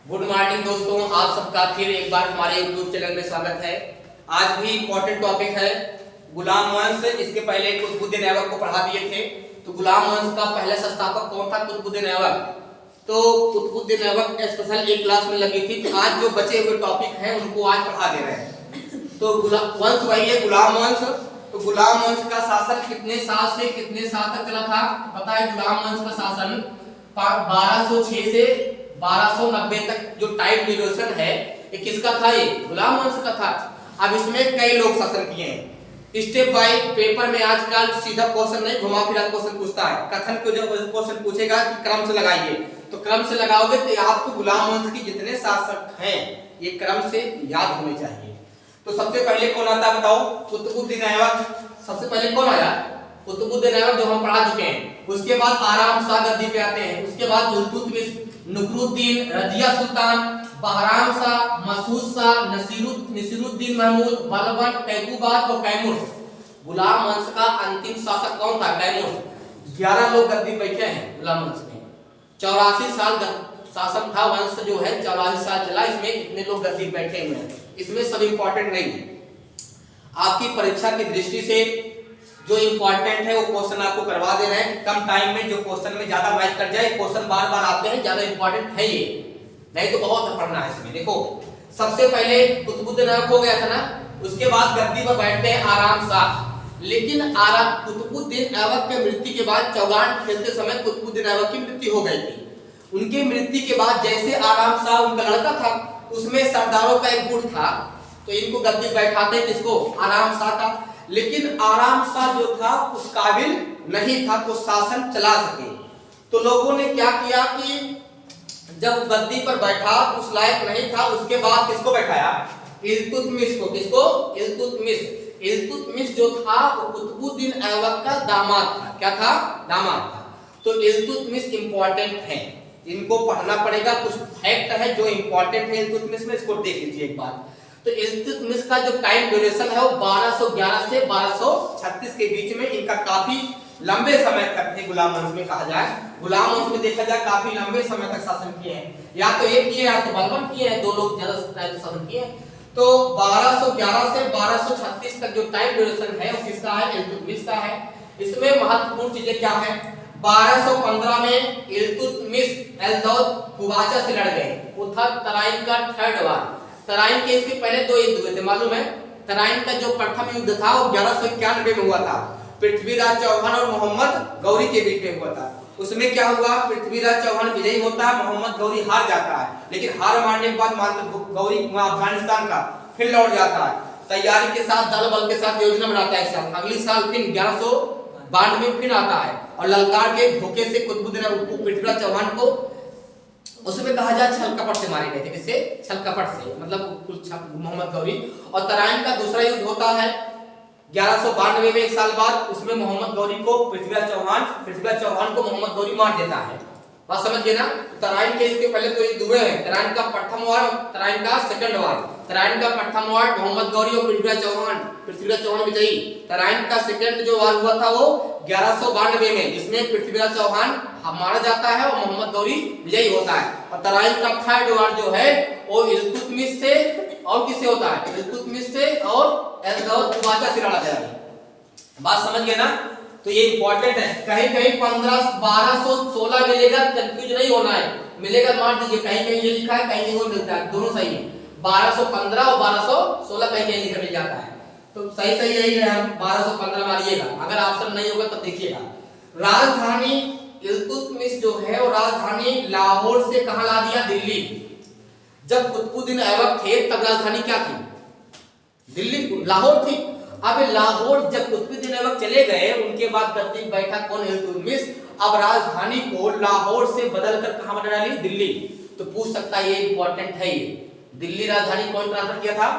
Good morning दोस्तों, आप सबका फिर एक बार हमारे यूट्यूब चैनल में स्वागत है। आज भी इम्पोर्टेंट टॉपिक है गुलाम वंश। इसके पहले कुतुबुद्दीन ऐबक को पढ़ा दिए थे। तो गुलाम वंश का पहला संस्थापक कौन था? कुतुबुद्दीन ऐबक। तो कुतुबुद्दीन ऐबक स्पेशल एक क्लास में लगी थी। तो आज जो बचे हुए टॉपिक हैं उनको आज पढ़ा दे रहे हैं। तो वंश वही है, गुलाम वंश। तो गुलाम वंश का शासन कितने साल से कितने साल तक चला था? पता है, गुलाम वंश का शासन 1206 से 1290 तक जो टाइम ड्यूरेशन है ये किसका था? ये गुलाम वंश का था। अब इसमें कई लोग शासन किए हैं। स्टेप बाय पेपर में आजकल सीधा क्वेश्चन नहीं, घुमा फिरा क्वेश्चन पूछता है। कथन को जब क्वेश्चन पूछेगा कि क्रम से लगाइए, तो क्रम से लगाओगे तो आपको गुलाम वंश के जितने शासक हैं ये क्रम से याद होने चाहिए। तो सबसे पहले कौन आता है बताओ? कुतुबुद्दीन ऐबक। सबसे पहले कौन आया? कुतुबुद्दीन ऐबक, जो हम पढ़ा चुके हैं। उसके बाद आराम शाह गद्दी पे आते हैं। उसके बाद इल्तुतमिश, नुकरुद्दीन, रजिया सुल्तान, बहराम शाह, मसूद शाह, नसीरुद्दीन महमूद, बलबन, कैकुबाद और कैमूर। गुलाम वंश का अंतिम शासक कौन था? कैमूर। 11 लोग गद्दी बैठे हैं गुलाम वंश में। 84 साल शासन था। वंश जो है 84 साल चला। इसमें इतने लोग गद्दी बैठे हुए हैं। इसमें सब इंपॉर्टेंट नहीं है। आपकी परीक्षा की दृष्टि से जो इंपॉर्टेंट है वो क्वेश्चन आपको करवा दे रहे हैं कम टाइम में। जो क्वेश्चन में ज्यादा मैच कर जाए, क्वेश्चन बार बार आते हैं, ज्यादा इंपॉर्टेंट है ये, नहीं तो बहुत पढ़ना है इसमें। देखो, सबसे पहले कुतुबुद्दीन ऐबक हो गया था ना। उसके बाद गद्दी पर बैठते हैं आराम शाह। लेकिन कुतुबुद्दीन ऐबक के मृत्यु के बाद चौगान खेलते समय कुतुबुद्दीन ऐबक की मृत्यु हो गई थी। उनके मृत्यु के बाद जैसे आराम शाह उनका लड़का था, उसमें सरदारों का एक गुट था, तो इनको गद्दी बैठाते किसको? आराम शाह का। लेकिन आराम शाह जो था उस काबिल नहीं था तो शासन चला सके। तो लोगों ने क्या किया कि जब गद्दी पर बैठा उस लायक नहीं था, उसके बाद किसको बैठाया? इल्तुतमिश को। किसको? इल्तुतमिश। इल्तुतमिश जो था वो कुतुबुद्दीन ऐबक का दामाद था। क्या था? दामाद था। तो इल्तुतमिश इंपॉर्टेंट है, इनको पढ़ना पड़ेगा। कुछ फैक्ट है जो इंपॉर्टेंट है इल्तुतमिश में, इसको देख लीजिए एक बार। तो इल्तुतमिश का जो टाइम ड्यूरेशन है वो 1211 से 1236 के बीच में, इनका काफी लंबे समय तक थे। गुलाम वंश में कहा जाए, गुलाम वंश में देखा जाए काफी लंबे समय तक शासन किए हैं। या तो ये किए या तो बलबन किए हैं, दो लोग ज्यादा शासन किए हैं। तो 1211 से 1236 तक जो टाइम ड्यूरेशन है वो किसका है? इल्तुतमिश का है। इसमें महत्वपूर्ण चीजें क्या है? 1215 में इल्तुतमिश एल-दौद कुबाचा से लड़ गए। वो था तराइन का थर्ड वार। तराइन के इसके पहले दो युद्ध हुए थे, मालूम है? तराइन का जो प्रथम युद्ध था वो 1191 में हुआ था। पृथ्वीराज चौहान और मोहम्मद गौरी के बीच में हुआ था। उसमें क्या हुआ? पृथ्वीराज चौहान विजयी होता है, मोहम्मद गौरी हार जाता है। लेकिन हार मानने के बाद गौरी अफगानिस्तान का फिर लौट जाता है। तैयारी के साथ, दल बल के साथ योजना बनाता है। साल अगली साल फिर 1192 में फिर आता है और ललकार के धोखे से कुतुबुद्दीन ऐबक पृथ्वीराज चौहान को, उसमें कहा जाए छल कपट से मारे गए थे। किससे? छल कपट से, मतलब मोहम्मद गौरी। और तराइन का दूसरा युद्ध होता है 1192 में, एक साल बाद। उसमें मोहम्मद गौरी को पृथ्वीराज चौहान को मोहम्मद गौरी मार देता है। बात समझ गए ना? तराइन के इसके पहले तो युद्ध हुए हैं। तराइन का प्रथम वार और तराइन का सेकंड वार। तराइन का प्रथम वार मोहम्मद गौरी और पृथ्वीराज चौहान विजयी। तराइन का सेकंड जो वार हुआ था वो 1192 में, जिसमें पृथ्वीराज चौहान मारा जाता है और मोहम्मद गौरी विजयी होता है। और तराइन का थर्ड वार जो है वो इल्तुतमिश से और किससे होता है? इल्तुतमिश से और एल-दौद कुबाचा से लड़ा जाएगा। बात समझ गए ना? तो ये इंपॉर्टेंट है। कहीं कहीं 1216 मिलेगा, कंफ्यूज नहीं होना है। मिलेगा मार दीजिए, कहीं कहीं ये लिखा है, कहीं कहीं वो मिलता है, दोनों सही है। 1215 और 1216 कहीं कहीं लिखा मिल जाता है। तो सही यही है, हम 1215 मारिएगा। अगर ऑप्शन नहीं होगा तो देखिएगा। राजधानी इल्तुतमिश जो है वो राजधानी लाहौर से कहां ला दिया? दिल्ली। जब कुतुबुद्दीन ऐबक थे तब राजधानी क्या थी? दिल्ली, लाहौर थी। अब लाहौर जब कुतुबुद्दीन ऐबक चले गए, उनके बाद गद्दी बैठा कौन? इल्तुतमिश। अब राजधानी को लाहौर से बदलकर कहां बना डाली? दिल्ली। तो पूछ सकता है, ये इंपॉर्टेंट है। ये दिल्ली राजधानी कौन ट्रांसफर किया था?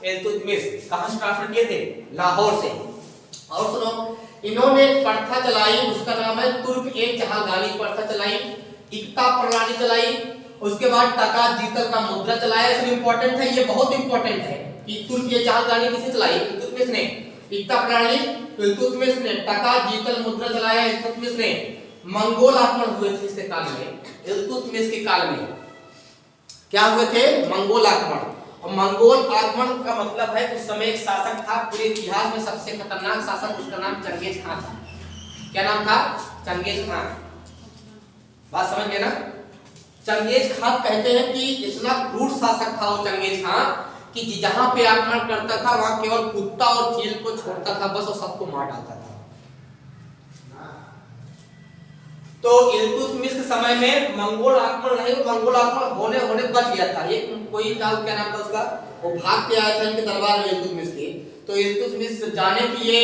इल्तुतमिश। कहां से ट्रांसफर किए थे? लाहौर से। और सुनो, इन्होंने प्रथा चलाई, उसका नाम है तुर्क-ए-जहांगानी प्रथा चलाई। इक्ता प्रणाली चलाई। उसके बाद टका जीतल का मुद्रा चलाया। इसमें इंपॉर्टेंट है, ये बहुत इंपॉर्टेंट है कि तुर्क-ए-जहांगानी किसने चलाई? इल्तुतमिश ने। इक्ता प्रणाली इल्तुतमिश ने। टका जीतल मुद्रा चलाया इल्तुतमिश ने। मंगोल आक्रमण हुए थे इसके काल में, इल्तुतमिश के काल में। क्या हुए थे? मंगोल आक्रमण। और मंगोल आक्रमण का मतलब है उस समय एक शासक था, पूरे इतिहास में सबसे खतरनाक शासक, उसका नाम चंगेज खान था। क्या नाम था? Genghis Khan. बात समझ गए ना? चंगेज खान कहते हैं कि इतना क्रूर शासक था वो चंगेज खान कि जहां पे आक्रमण करता था वहां केवल कुत्ता और चील को छोड़ता था बस, और सबको मार डालता था। तो इल्तुतमिश के समय में मंगोल आक्रमण नहीं, मंगोल आक्रमण होने बच गया था। एक कोई था, क्या नाम था उसका, वो भाग के आया था इनके दरबार में इल्तुतमिश के। तो इल्तुतमिश जाने कि ये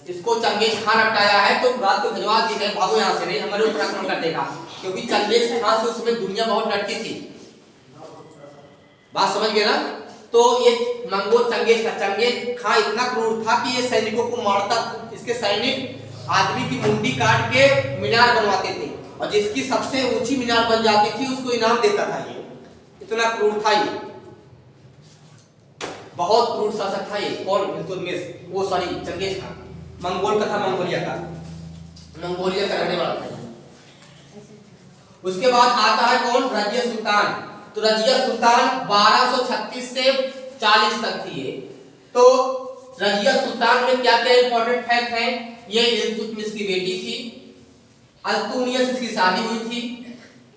इसको चंगेज खान हटाया है तो रात को भिजवा दी गई, भागो यहाँ से, नहीं हमारे ऊपर आक्रमण कर देगा, क्योंकि चंगेज खान से उसमें दुनिया बहुत डरती थी। बात समझ गए ना? तो ये मंगोल चंगेज खान इतना क्रूर था कि ये सैनिकों को मारता, इसके सैनिक आदमी की मुंडी काट के मीनार बनवाते थे, और जिसकी सबसे ऊंची मीनार बन जाती थी उसको इनाम देता था। ये इतना क्रूर था, ये बहुत क्रूर शासक था। ये कौन? इल्तुतमिश, वो सॉरी चंगेज खान। मंगोल का था, मंगोलिया का रहने वाला था। उसके बाद आता है कौन? रजिया सुल्तान। तो रजिया सुल्तान 1236 से 40 तक थी ये। तो रजिया सुल्तान में क्या क्या इंपॉर्टेंट फैक्ट है? ये इल्तुतमिश की बेटी थी, अल्तुमिश इसकी शादी हुई थी,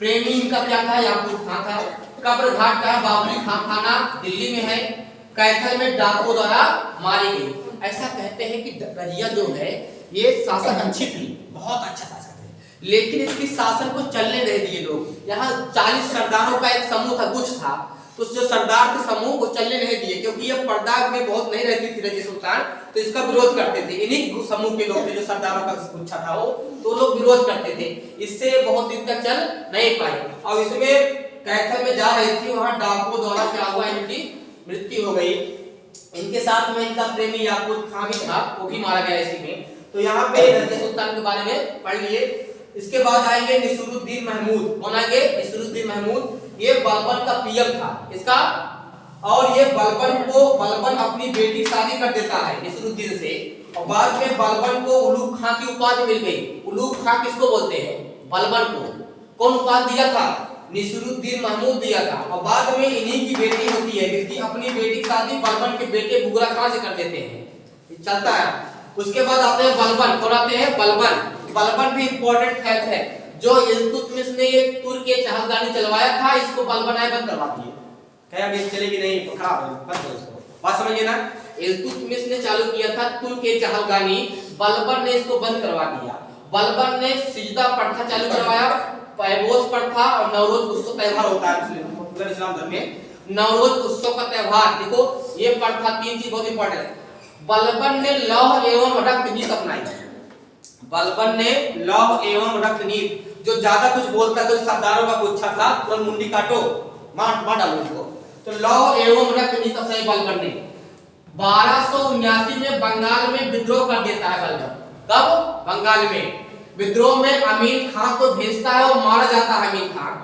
प्रेमी इनका क्या था? याकूब खान था। कब्र घाट का बाबरी खान खाना दिल्ली में है। कैथल में डाकुओं द्वारा मारी गई। ऐसा कहते हैं कि रजिया जो है ये शासक अच्छी थी, बहुत अच्छा शासक है, लेकिन इसकी शासन को चलने नहीं दिए लोग। यहाँ 40 सरदारों का एक समूह था, गुच्छ था, तो जो सरदार के समूह को चलने नहीं दिए, क्योंकि ये पर्दा में बहुत नहीं रहती थी रजिया सुल्तान, तो इसका विरोध करते थे। इन्हीं समूह के लोग थे जो सरदारों का गुच्छा था वो, तो लोग विरोध करते थे। इससे बहुत दिन तक चल नहीं पाए। और इसमें कैथल में जा रही थी, वहां डाकुओं द्वारा क्या हुआ? इनकी मृत्यु हो गई। इनके साथ में इनका प्रेमी याकूब खान भी था, वो भी मारा गया इसी में। तो यहाँ पे रजिया सुल्तान के बारे में पढ़ लिए। इसके बाद आएंगे नसीरुद्दीन महमूद। कौन आएंगे? नसीरुद्दीन महमूद। ये बलबन का पीएम था इसका, और ये बलबन अपनी बेटी की शादी कर देता है नसीरुद्दीन से, और बाद में बलबन को उलूग खां की उपाधि मिल गई। उलूग खां किसको बोलते हैं? बलबन को। कौन उपाधि दिया था? नसीरुद्दीन महमूद दिया था। और बाद में इन्हीं की बेटी होती है, जिसकी अपनी बेटी की शादी बलबन के बेटे बुगरा खां से कर देते हैं, चलता है। उसके बाद आते हैं बलबन। कौन आते हैं? बलबन भी इंपॉर्टेंट फैक्ट है। जो इल्तुतमिश ने ये तुर्क के चहलगानी चलवाया था, इसको बलबन आए बंद करवा दिए। क्या अभी चलेगी नहीं, खराब है, बंद करो इसको। बात समझिए ना? इल्तुतमिश ने चालू किया था तुर्क के चहलगानी, बलबन ने इसको बंद करवा दिया। बलबन ने सिजदा प्रथा चालू करवाया, पैबोस प्रथा, और नवरोज उत्सव त्योहार होता है इस्लाम धर्म में। नवरोज उत्सव का त्योहार, देखो ये प्रथा, तीन चीज बहुत इंपॉर्टेंट है। बलबन ने लौह एवं रक्त नीति अपनाई। बलबन ने लौह एवं रक्त नीति, जो ज्यादा कुछ बोलता है तो सरदारों का गुच्छा था, तुरंत मुंडी काटो, मार डालो इसको। तो लौह एवं रक्त नीति अपनाई बलबन ने। 1279 में बंगाल में विद्रोह कर देता है बलबन। कब? बंगाल में विद्रोह में अमीन खान को भेजता है, और मारा जाता है अमीन खान।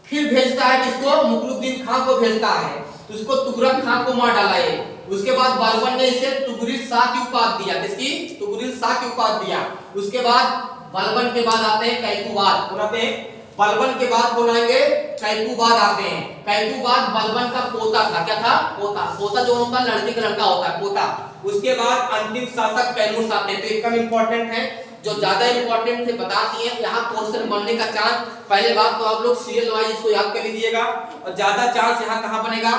फिर भेजता है किसको? मुगलुद्दीन खान को भेजता है, तो उसको तुगलक खान को मार डाला है। उसके बाद बलबन ने इसे तुगरिल शाह की उपाधि दिया। किसकी? तुगरिल शाह की उपाधि दिया। उसके बाद बलबन के बाद आते हैं कैकूबाद। कौन आते हैं? बलबन के बाद कौन आएंगे? कैकूबाद आते हैं। कैकूबाद बलबन का पोता था। क्या था? पोता जो होता है लड़के का लड़का होता है, पोता। उसके बाद अंतिम शासक कैमूर आते हैं। तो ये कम इंपॉर्टेंट है, जो ज्यादा इंपॉर्टेंट थे बता दिए। यहाँ क्वेश्चन बनने का चांस, पहले बात तो आप लोग सीरियल वाइज इसको याद कर लीजिएगा, और ज्यादा चांस यहाँ कहाँ बनेगा?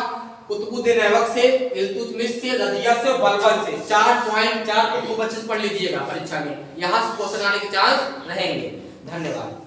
कुतुबुद्दीन ऐबक से, इल्तुतमिश से, रजिया से और बलबन से। 4.4 को खूब अच्छे से पढ़ लीजिएगा परीक्षा में, यहाँ से क्वेश्चन आने के चांस रहेंगे। धन्यवाद।